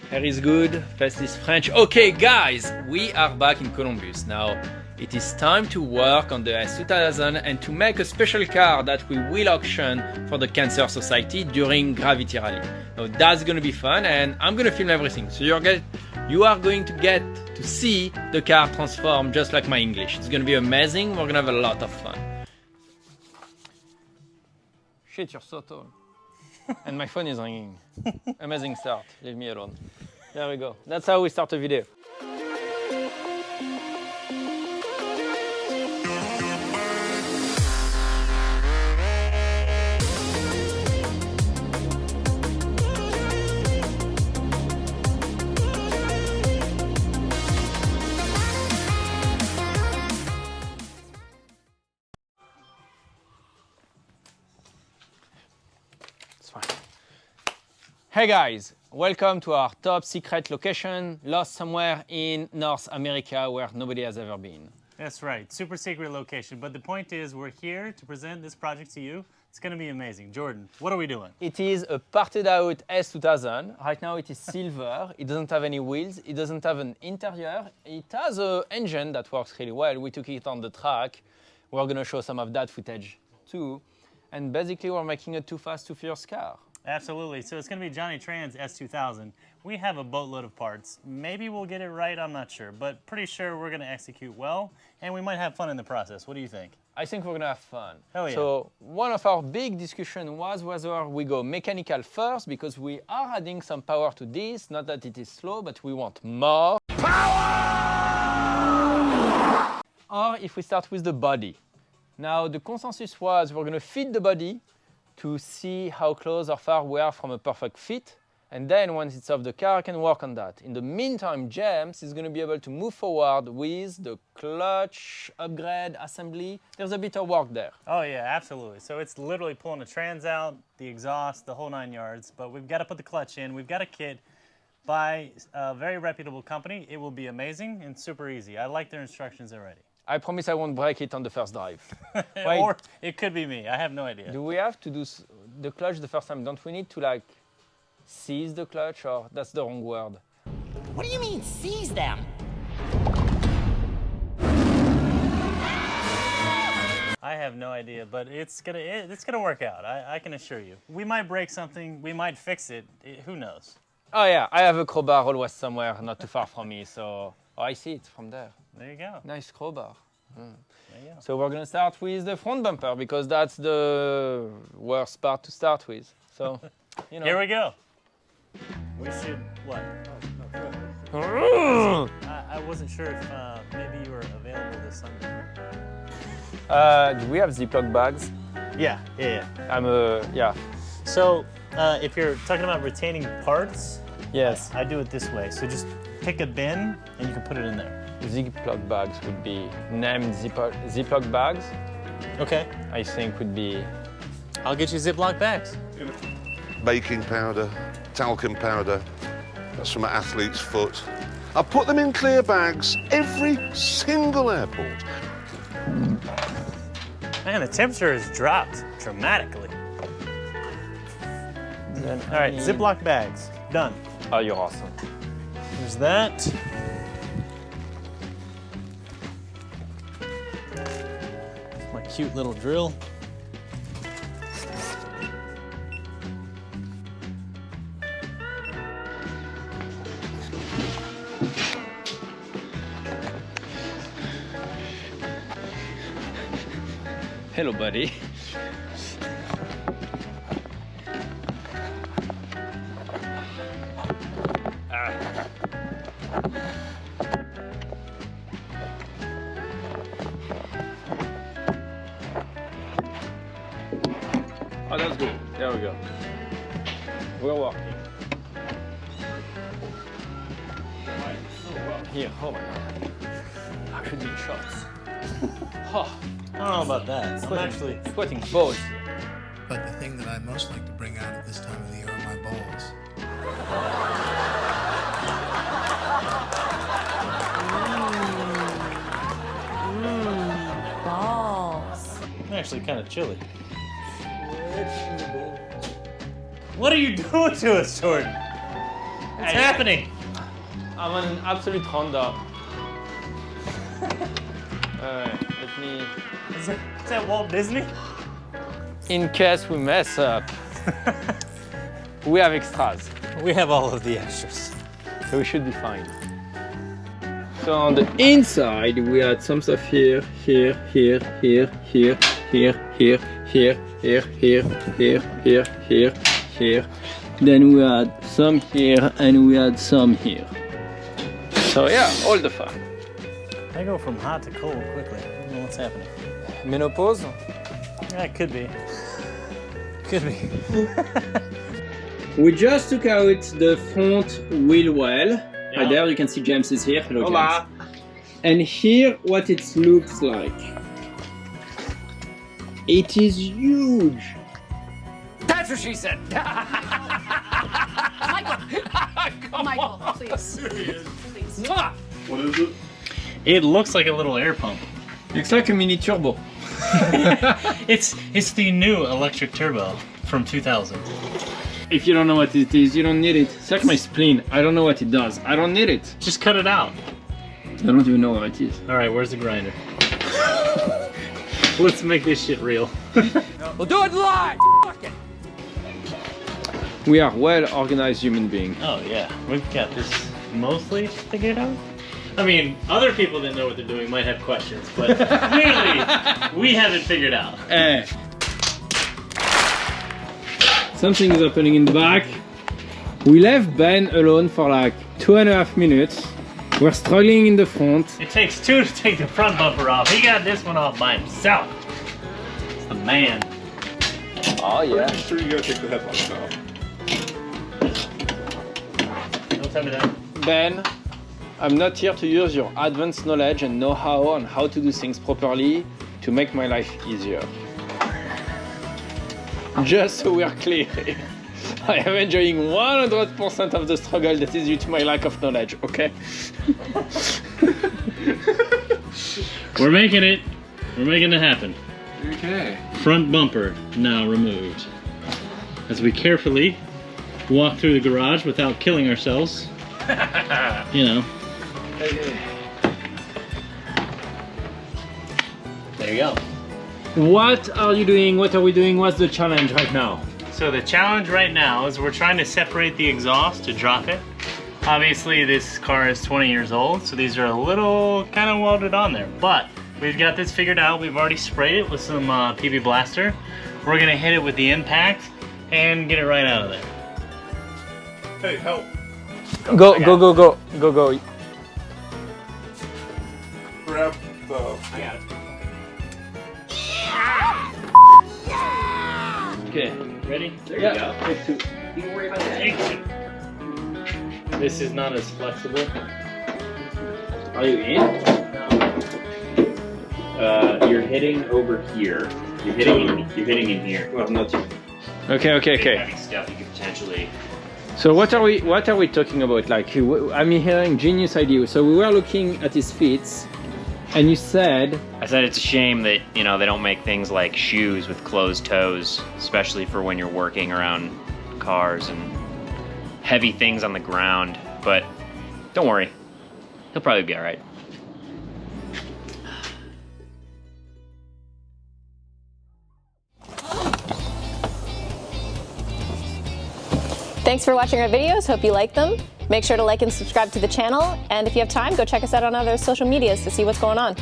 Hair is good, face is French. Okay, guys, we are back in Columbus. Now, it is time to work on the S2000 and to make a special car that we will auction for the Cancer Society during Gravity Rally. Now, that's gonna be fun, and I'm gonna film everything. So you are going to get to see the car transform just like my English. It's gonna be amazing. We're gonna have a lot of fun. Shit, you're so tall. And my phone is ringing. Amazing start. Leave me alone. There we go. That's how we start a video. Hey guys, welcome to our top secret location, lost somewhere in North America where nobody has ever been. That's right, super secret location. But the point is we're here to present this project to you. It's going to be amazing. Jordan, what are we doing? It is a parted out S2000. Right now it is silver. It doesn't have any wheels. It doesn't have an interior. It has an engine that works really well. We took it on the track. We're going to show some of that footage too. And basically we're making a Too Fast, Too Furious car. Absolutely. So it's going to be Johnny Tran's S2000. We have a boatload of parts. Maybe we'll get it right, I'm not sure. But pretty sure we're going to execute well, and we might have fun in the process. What do you think? I think we're going to have fun. Hell yeah. So one of our big discussion was whether we go mechanical first, because we are adding some power to this. Not that it is slow, but we want more power! Or if we start with the body. Now the consensus was we're going to fit the body to see how close or far we are from a perfect fit. And then once it's off the car, I can work on that. In the meantime, James is going to be able to move forward with the clutch upgrade assembly. There's a bit of work there. Oh yeah, absolutely. So it's literally pulling the trans out, the exhaust, the whole 9 yards. But we've got to put the clutch in. We've got a kit by a very reputable company. It will be amazing and super easy. I like their instructions already. I promise I won't break it on the first drive. Or it could be me. I have no idea. Do we have to do the clutch the first time? Don't we need to like seize the clutch, or that's the wrong word? What do you mean seize them? I have no idea, but it's gonna work out. I can assure you. We might break something. We might fix it. Who knows? Oh yeah, I have a crowbar always somewhere not too far from me, so I see it from there. There you go. Nice crowbar. There you go. So we're going to start with the front bumper because that's the worst part to start with. So, you know. Here we go. We should, what? I wasn't sure if maybe you were available this Sunday. Do we have Ziploc bags? Yeah. Yeah. So if you're talking about retaining parts, yes, I do it this way. So just pick a bin and you can put it in there. Ziploc bags would be named Ziploc bags. Okay. I think would be. I'll get you Ziploc bags. Baking powder, talcum powder. That's from an athlete's foot. I put them in clear bags every single airport. Man, the temperature has dropped dramatically. All right, Ziploc bags, done. Oh, you're awesome. There's that. My cute little drill. Hello, buddy. Oh, that's good. There we go. We're working. Here, oh my God. I should be in shorts. Oh, I don't know about that. I'm actually sweating both. But the thing that I most like to bring out at this time of the year are my balls. Balls. I'm actually kind of chilly. What are you doing to us, Jordan? It's happening. I'm on an absolute Honda. Let me... Is that Walt Disney? In case we mess up, we have extras. We have all of the extras. So we should be fine. So on the inside, we had some stuff here, here, here, here, here, here, here, here, here, here, here, here, here, here. Then we had some here and we had some here. So yeah, all the fun. I go from hot to cold quickly. I don't know what's happening. Menopause? Yeah, it could be. Could be. We just took out the front wheel well. Yeah. Right there, you can see James is here. Hello, James. And here, what it looks like. It is huge. That's what she said. Michael, please. Please. What is it? It looks like a little air pump. Looks like a mini turbo. It's the new electric turbo from 2000. If you don't know what it is, you don't need it. It's like my spleen. I don't know what it does. I don't need it. Just cut it out. I don't even know what it is. All right, where's the grinder? Let's make this shit real. We'll do it live. Fuck it. We are well-organized human beings. Oh yeah, we've got this mostly figured out. I mean, other people that know what they're doing might have questions, but clearly we have it figured out. Something is happening in the back. We left Ben alone for like 2.5 minutes. We're struggling in the front. It takes two to take the front bumper off. He got this one off by himself. It's the man. Oh yeah. I'm sure you gotta take the headlights off. Don't tell me that. Ben, I'm not here to use your advanced knowledge and know-how on how to do things properly to make my life easier. Just so we are clear, I am enjoying 100% of the struggle that is due to my lack of knowledge, okay? We're making it. We're making it happen. Okay. Front bumper now removed. As we carefully walk through the garage without killing ourselves. You know. Okay. There you go. What are you doing? What are we doing? What's the challenge right now? So the challenge right now is we're trying to separate the exhaust to drop it. Obviously this car is 20 years old, so these are a little kind of welded on there, but we've got this figured out. We've already sprayed it with some PB Blaster. We're gonna hit it with the impact and get it right out of there. Hey, help. Go. Grab the... I got it. Okay. Ready? There Yeah. you go. Take two. You can worry about that. Take two. This is not as flexible. Are you in? You're hitting over here. You're hitting in here. Well, not you. Okay. Heavy stuff you could potentially. So what are we talking about? Like, I'm hearing genius idea. So we were looking at his feet, and you said... I said it's a shame that, you know, they don't make things like shoes with closed toes, especially for when you're working around cars and heavy things on the ground. But don't worry, he'll probably be all right. Thanks for watching our videos. Hope you like them. Make sure to like and subscribe to the channel. And if you have time, go check us out on other social medias to see what's going on.